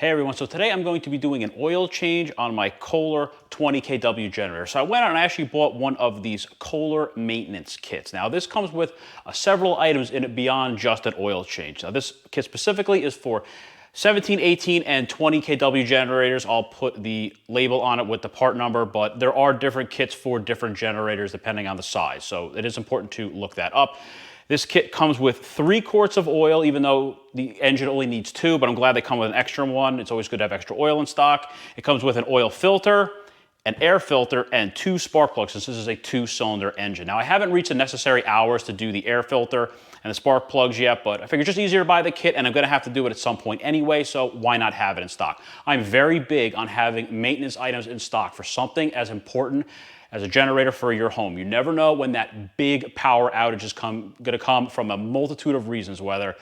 Hey everyone, so today I'm going to be doing an oil change on my Kohler 20 kW generator. So I went out and I actually bought one of these Kohler maintenance kits. Now this comes with several items in it beyond just an oil change. Now this kit specifically is for 17, 18, and 20 kW generators. I'll put the label on it with the part number, but there are different kits for different generators depending on the size. So it is important to look that up. This kit comes with 3 quarts of oil, even though the engine only needs 2, but I'm glad they come with an extra one. It's always good to have extra oil in stock. It comes with an oil filter, an air filter, and 2 spark plugs, since this is a 2-cylinder engine. Now, I haven't reached the necessary hours to do the air filter and the spark plugs yet, but I figured it's just easier to buy the kit, and I'm gonna have to do it at some point anyway, so why not have it in stock? I'm very big on having maintenance items in stock for something as important as a generator for your home. You never know when that big power outage is gonna come from a multitude of reasons, whether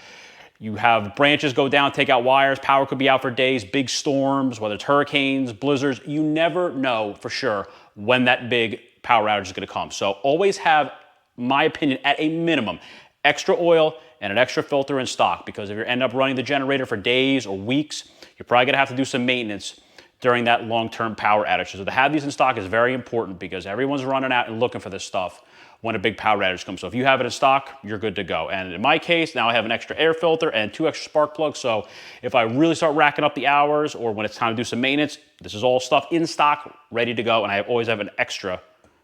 you have branches go down, take out wires, power could be out for days, big storms, whether it's hurricanes, blizzards, you never know for sure when that big power outage is gonna come. So always have, my opinion, at a minimum, extra oil and an extra filter in stock, because if you end up running the generator for days or weeks, you're probably gonna have to do some maintenance during that long-term power outage. So to have these in stock is very important because everyone's running out and looking for this stuff when a big power outage comes. So if you have it in stock, you're good to go. And in my case, now I have an extra air filter and 2 extra spark plugs. So if I really start racking up the hours or when it's time to do some maintenance, this is all stuff in stock, ready to go. And I always have an extra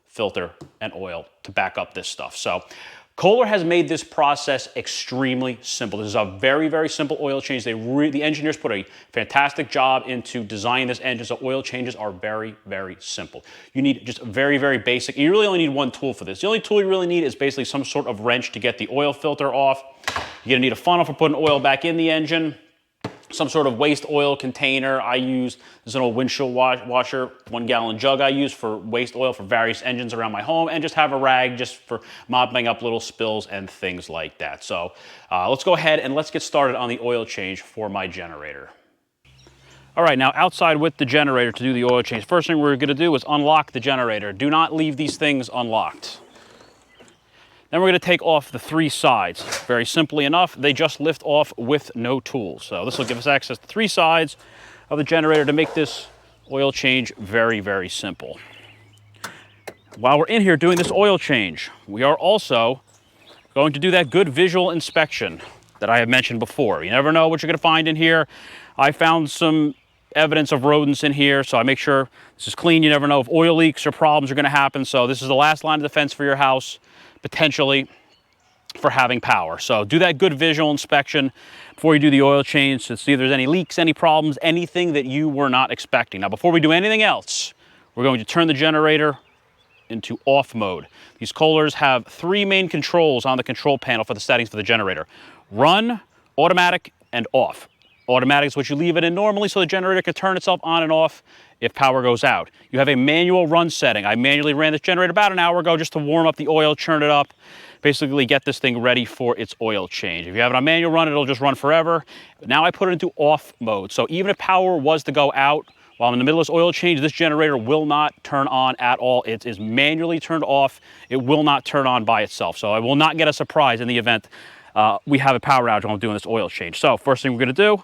filter and oil to back up this stuff. So Kohler has made this process extremely simple. This is a very, very simple oil change. The engineers put a fantastic job into designing this engine, so oil changes are very, very simple. You need just very, very basic. You really only need one tool for this. The only tool you really need is basically some sort of wrench to get the oil filter off. You're gonna need a funnel for putting oil back in the engine, some sort of waste oil container. I use this little windshield washer, 1-gallon jug I use for waste oil for various engines around my home, and just have a rag just for mopping up little spills and things like that. So let's go ahead and let's get started on the oil change for my generator. All right, now outside with the generator to do the oil change, first thing we're gonna do is unlock the generator. Do not leave these things unlocked. Then we're gonna take off the 3 sides. Very simply enough, they just lift off with no tools. So this will give us access to 3 sides of the generator to make this oil change very, very simple. While we're in here doing this oil change, we are also going to do that good visual inspection that I have mentioned before. You never know what you're gonna find in here. I found some evidence of rodents in here, so I make sure this is clean. You never know if oil leaks or problems are gonna happen. So this is the last line of defense for your house, potentially, for having power. So do that good visual inspection before you do the oil change to see if there's any leaks, any problems, anything that you were not expecting. Now, before we do anything else, we're going to turn the generator into off mode. These Kohlers have 3 main controls on the control panel for the settings for the generator: run, automatic, and off. Automatic is what you leave it in normally so the generator can turn itself on and off if power goes out. You have a manual run setting. I manually ran this generator about an hour ago just to warm up the oil, churn it up, basically get this thing ready for its oil change. If you have it on manual run, it'll just run forever. But now I put it into off mode. So even if power was to go out while I'm in the middle of this oil change, this generator will not turn on at all. It is manually turned off. It will not turn on by itself. So I will not get a surprise in the event we have a power outage while I'm doing this oil change. So first thing we're gonna do,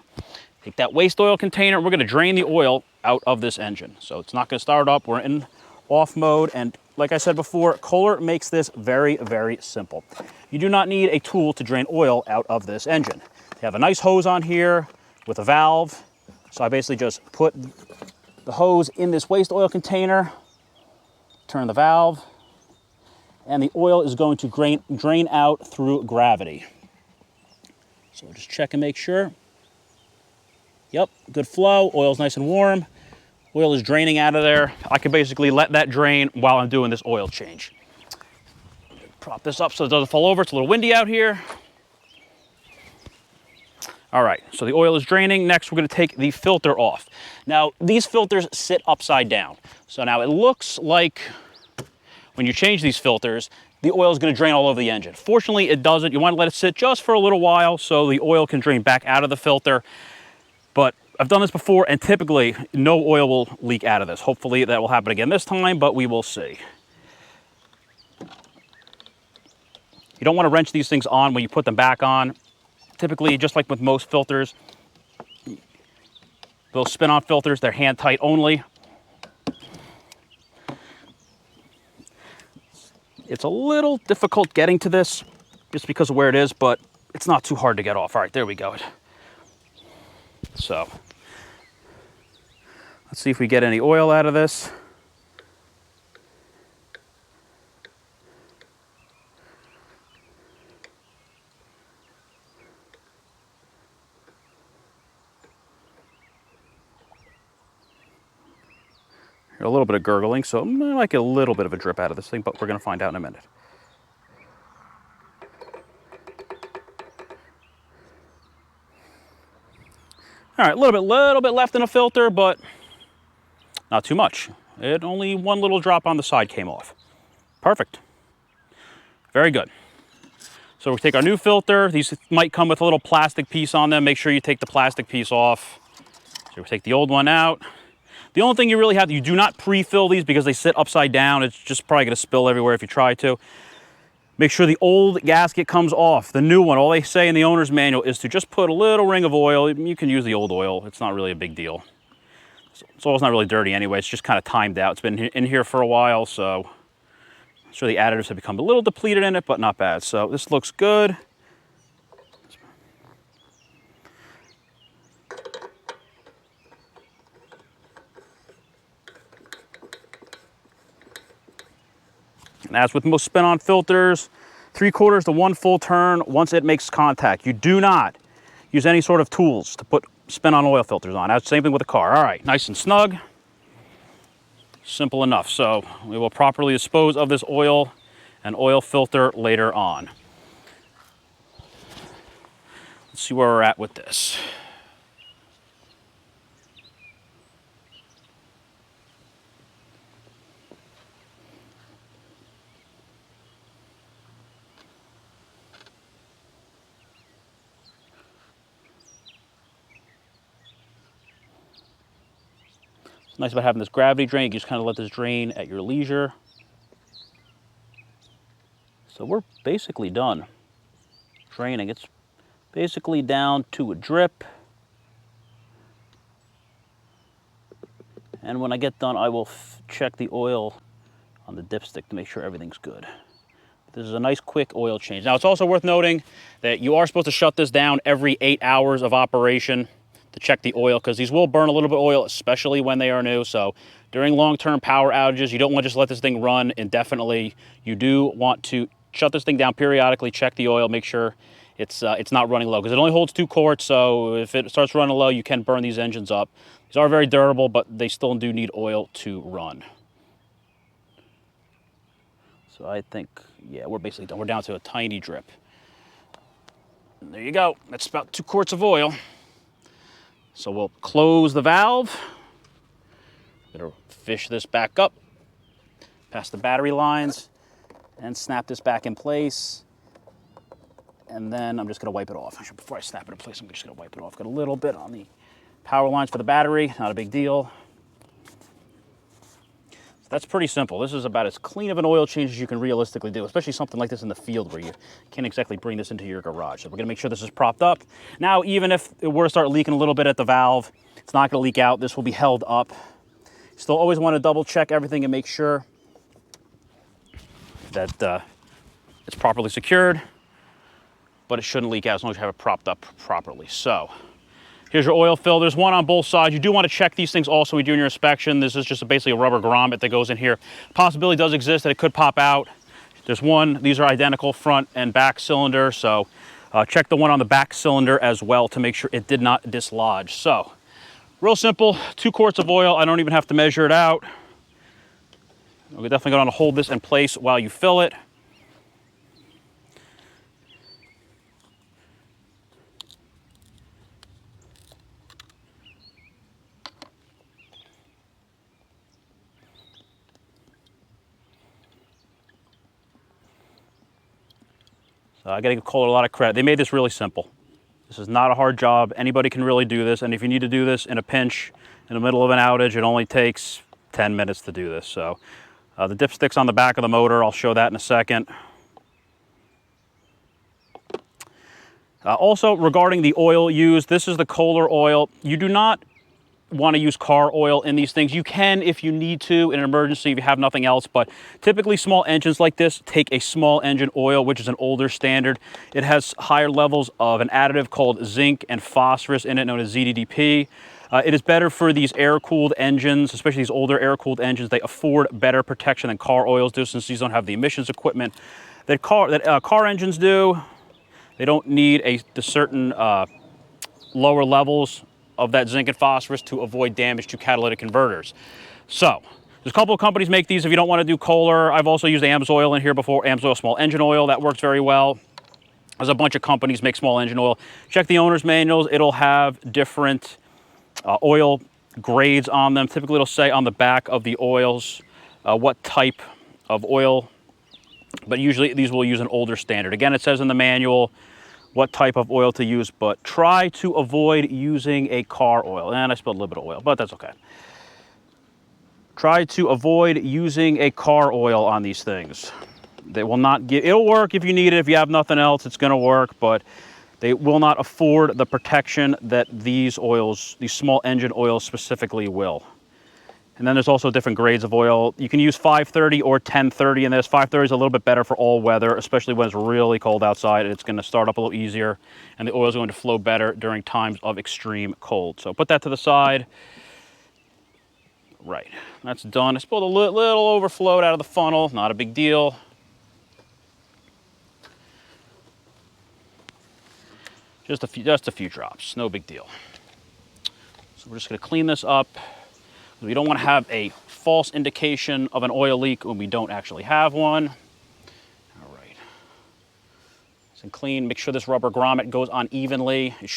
take that waste oil container, we're gonna drain the oil out of this engine. So it's not gonna start up, we're in off mode, and like I said before, Kohler makes this very, very simple. You do not need a tool to drain oil out of this engine. They have a nice hose on here with a valve. So I basically just put the hose in this waste oil container, turn the valve, and the oil is going to drain out through gravity. So just check and make sure. Yep, good flow, oil's nice and warm. Oil is draining out of there. I can basically let that drain while I'm doing this oil change. Prop this up so it doesn't fall over. It's a little windy out here. All right, so the oil is draining. Next, we're gonna take the filter off. Now, these filters sit upside down. So now it looks like when you change these filters, the oil is gonna drain all over the engine. Fortunately, it doesn't. You wanna let it sit just for a little while so the oil can drain back out of the filter. But I've done this before, and typically no oil will leak out of this. Hopefully that will happen again this time, but we will see. You don't want to wrench these things on when you put them back on. Typically, just like with most filters, Those spin-on filters, they're hand tight only. It's a little difficult getting to this just because of where it is, but it's not too hard to get off. All right, there we go. So let's see if we get any oil out of this. A little bit of gurgling, so I might get a little bit of a drip out of this thing, but we're going to find out in a minute. All right, a little bit left in the filter, but not too much. Only one little drop on the side came off. Perfect. Very good. So we take our new filter. These might come with a little plastic piece on them. Make sure you take the plastic piece off. So we take the old one out. The only thing you really have to, you do not pre-fill these because they sit upside down. It's just probably gonna spill everywhere if you try to. Make sure the old gasket comes off. The new one, all they say in the owner's manual is to just put a little ring of oil. You can use the old oil. It's not really a big deal. This oil's not really dirty anyway. It's just kind of timed out. It's been in here for a while, so I'm sure the additives have become a little depleted in it, but not bad. So this looks good. And as with most spin-on filters, 3/4 to 1 full turn once it makes contact. You do not use any sort of tools to put spin-on oil filters on. That's the same thing with a car. All right, nice and snug. Simple enough. So we will properly dispose of this oil and oil filter later on. Let's see where we're at with this. Nice about having this gravity drain. You just kind of let this drain at your leisure. So we're basically done draining. It's basically down to a drip. And when I get done, I will check the oil on the dipstick to make sure everything's good. This is a nice quick oil change. Now it's also worth noting that you are supposed to shut this down every 8 hours of operation to check the oil, because these will burn a little bit of oil, especially when they are new. So during long-term power outages, you don't want to just let this thing run indefinitely. You do want to shut this thing down periodically, check the oil, make sure it's not running low, because it only holds 2 quarts. So if it starts running low, you can burn these engines up. These are very durable, but they still do need oil to run. So I think, yeah, we're basically done. We're down to a tiny drip. And there you go. That's about 2 quarts of oil. So we'll close the valve. Gonna fish this back up, past the battery lines, and snap this back in place. And then I'm just gonna wipe it off. Actually, before I snap it in place, I'm just gonna wipe it off. Got a little bit on the power lines for the battery, not a big deal. So that's pretty simple. This is about as clean of an oil change as you can realistically do, especially something like this in the field where you can't exactly bring this into your garage. So we're gonna make sure this is propped up. Now, even if it were to start leaking a little bit at the valve, it's not gonna leak out. This will be held up. Still always wanna double check everything and make sure that it's properly secured, but it shouldn't leak out as long as you have it propped up properly. So here's your oil fill. There's one on both sides. You do want to check these things also when you're doing your inspection. This is just basically a rubber grommet that goes in here. Possibility does exist that it could pop out. There's one. These are identical front and back cylinder. So check the one on the back cylinder as well to make sure it did not dislodge. So real simple, 2 quarts of oil. I don't even have to measure it out. We're definitely going to hold this in place while you fill it. I got to give Kohler a lot of credit. They made this really simple. This is not a hard job. Anybody can really do this. And if you need to do this in a pinch, in the middle of an outage, it only takes 10 minutes to do this. So the dipstick's on the back of the motor. I'll show that in a second. Also, regarding the oil used, this is the Kohler oil. You do not want to use car oil in these things. You can if you need to in an emergency if you have nothing else, but typically small engines like this take a small engine oil, which is an older standard. It has higher levels of an additive called zinc and phosphorus in it, known as ZDDP. It is better for these air-cooled engines, especially these older air-cooled engines. They afford better protection than car oils do, since these don't have the emissions equipment that car engines do. They don't need the certain lower levels of that zinc and phosphorus to avoid damage to catalytic converters. So there's a couple of companies make these if you don't want to do Kohler. I've also used AMSOIL in here before, AMSOIL small engine oil. That works very well. There's a bunch of companies make small engine oil. Check the owner's manuals. It'll have different oil grades on them. Typically it'll say on the back of the oils what type of oil, but usually these will use an older standard. Again, it says in the manual what type of oil to use, but try to avoid using a car oil. And I spilled a little bit of oil, but that's okay. Try to avoid using a car oil on these things. They will not give, it'll work if you need it. If you have nothing else, it's gonna work, but they will not afford the protection that these oils, these small engine oils specifically will. And then there's also different grades of oil. You can use 530 or 1030 in this. 530 is a little bit better for all weather, especially when it's really cold outside. It's going to start up a little easier, and the oil is going to flow better during times of extreme cold. So put that to the side. Right, that's done. I spilled a little overflowed out of the funnel. Not a big deal. Just a few drops. No big deal. So we're just going to clean this up. We don't want to have a false indication of an oil leak when we don't actually have one. All right. Nice and clean. Make sure this rubber grommet goes on evenly. You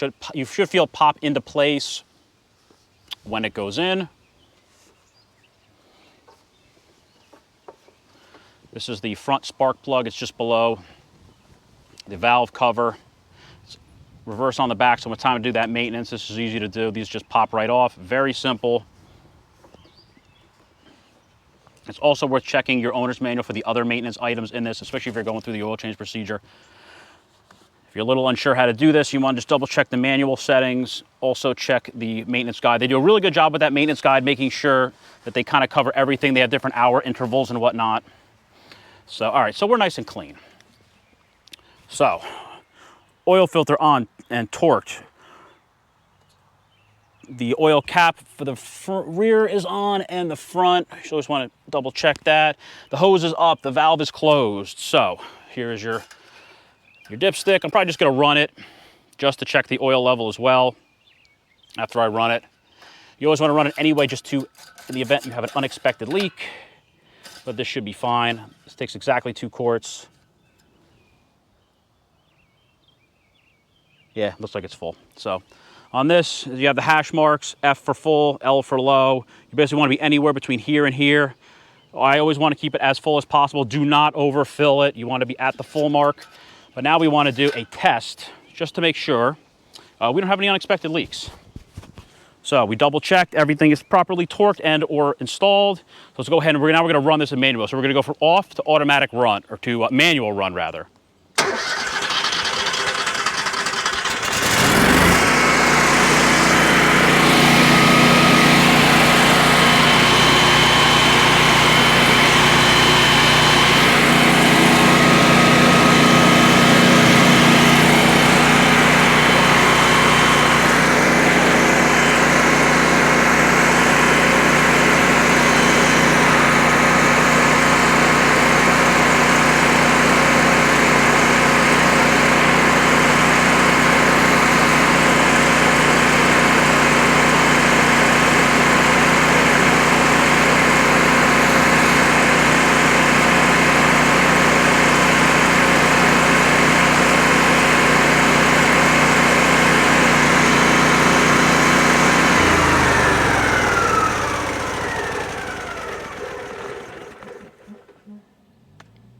should feel pop into place when it goes in. This is the front spark plug. It's just below the valve cover. It's reverse on the back, so when it's time to do that maintenance, this is easy to do. These just pop right off. Very simple. It's also worth checking your owner's manual for the other maintenance items in this, especially if you're going through the oil change procedure. If you're a little unsure how to do this, you want to just double check the manual settings. Also check the maintenance guide. They do a really good job with that maintenance guide, making sure that they kind of cover everything. They have different hour intervals and whatnot. So, all right, so we're nice and clean. So, oil filter on and torqued. The oil cap for the rear is on and the front. You always want to double check that. The hose is up, the valve is closed. So here's your dipstick. I'm probably just gonna run it just to check the oil level as well after I run it. You always want to run it anyway, just in the event you have an unexpected leak, but this should be fine. This takes exactly 2 quarts. Yeah, looks like it's full. So on this, you have the hash marks, F for full, L for low. You basically want to be anywhere between here and here. I always want to keep it as full as possible. Do not overfill it. You want to be at the full mark. But now we want to do a test just to make sure we don't have any unexpected leaks. So we double checked, everything is properly torqued and or installed. So let's go ahead and now we're going to run this in manual. So we're going to go from off to automatic run, or to manual run rather.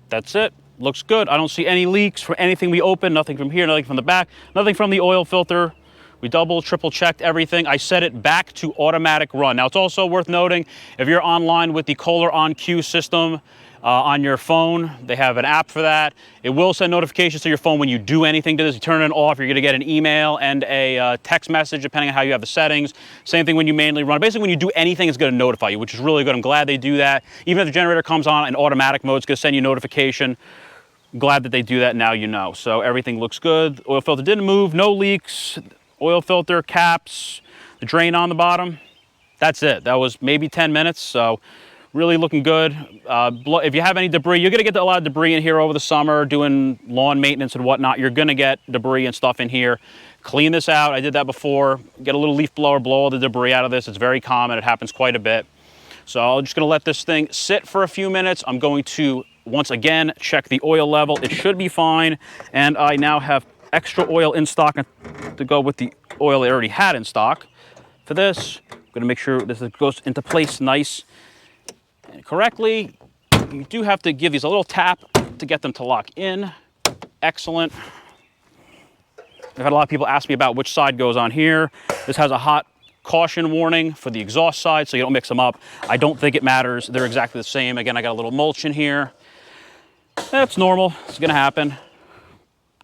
That's it. Looks good. I don't see any leaks from anything we open, nothing from here, nothing from the back, nothing from the oil filter. We double, triple checked everything. I set it back to automatic run. Now, it's also worth noting, if you're online with the Kohler On Cue system on your phone, they have an app for that. It will send notifications to your phone when you do anything to this. You turn it off, you're gonna get an email and a text message, depending on how you have the settings. Same thing when you manually run. Basically, when you do anything, it's gonna notify you, which is really good. I'm glad they do that. Even if the generator comes on in automatic mode, it's gonna send you a notification. Glad that they do that, now you know. So everything looks good. The oil filter didn't move, no leaks. Oil filter caps, the drain on the bottom. That's it. That was maybe 10 minutes, so really looking good. If you have any debris, you're gonna get a lot of debris in here over the summer, doing lawn maintenance and whatnot. You're gonna get debris and stuff in here. Clean this out. I did that before. Get a little leaf blower, blow all the debris out of this. It's very common. It happens quite a bit. So I'm just gonna let this thing sit for a few minutes. I'm going to, once again, check the oil level. It should be fine. And I now have extra oil in stock to go with the oil I already had in stock. For this, I'm gonna make sure this goes into place nice and correctly. You do have to give these a little tap to get them to lock in. Excellent. I've had a lot of people ask me about which side goes on here. This has a hot caution warning for the exhaust side, so you don't mix them up. I don't think it matters. They're exactly the same. Again, I got a little mulch in here. That's normal. It's gonna happen.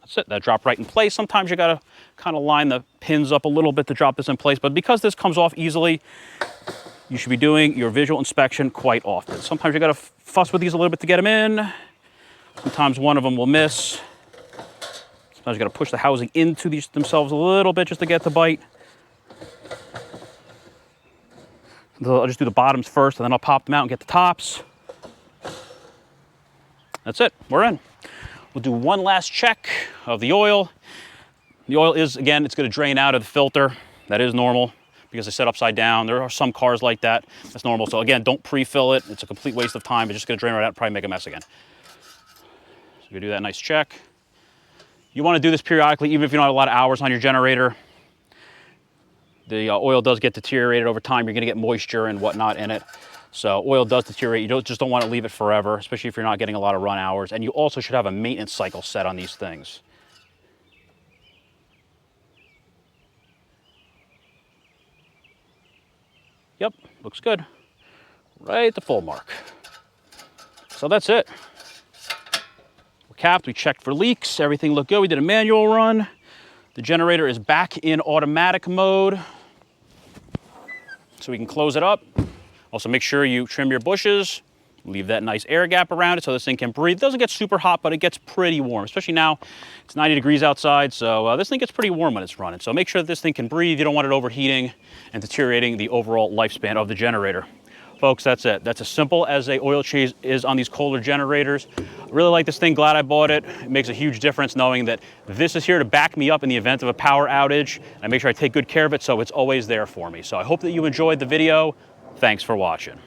That's it. That dropped right in place. Sometimes you gotta kind of line the pins up a little bit to drop this in place, but because this comes off easily, you should be doing your visual inspection quite often. Sometimes you gotta fuss with these a little bit to get them in. Sometimes one of them will miss. Sometimes you gotta push the housing into these themselves a little bit just to get the bite. So I'll just do the bottoms first, and then I'll pop them out and get the tops. That's it. We're in. We'll do one last check of the oil. The oil is, again, it's going to drain out of the filter. That is normal because it's set upside down. There are some cars like that. That's normal. So again, don't pre-fill it. It's a complete waste of time. It's just going to drain right out and probably make a mess again. So you do that nice check. You want to do this periodically, even if you don't have a lot of hours on your generator. The oil does get deteriorated over time. You're going to get moisture and whatnot in it. So oil does deteriorate. You just don't want to leave it forever, especially if you're not getting a lot of run hours. And you also should have a maintenance cycle set on these things. Yep, looks good. Right at the full mark. So that's it. We're capped, we checked for leaks, everything looked good. We did a manual run. The generator is back in automatic mode. So we can close it up. Also make sure you trim your bushes, leave that nice air gap around it so this thing can breathe. It doesn't get super hot, but it gets pretty warm, especially now it's 90 degrees outside. So this thing gets pretty warm when it's running. So make sure that this thing can breathe. You don't want it overheating and deteriorating the overall lifespan of the generator. Folks, that's it. That's as simple as a oil change is on these Kohler generators. I really like this thing, glad I bought it. It makes a huge difference knowing that this is here to back me up in the event of a power outage. I make sure I take good care of it so it's always there for me. So I hope that you enjoyed the video. Thanks for watching.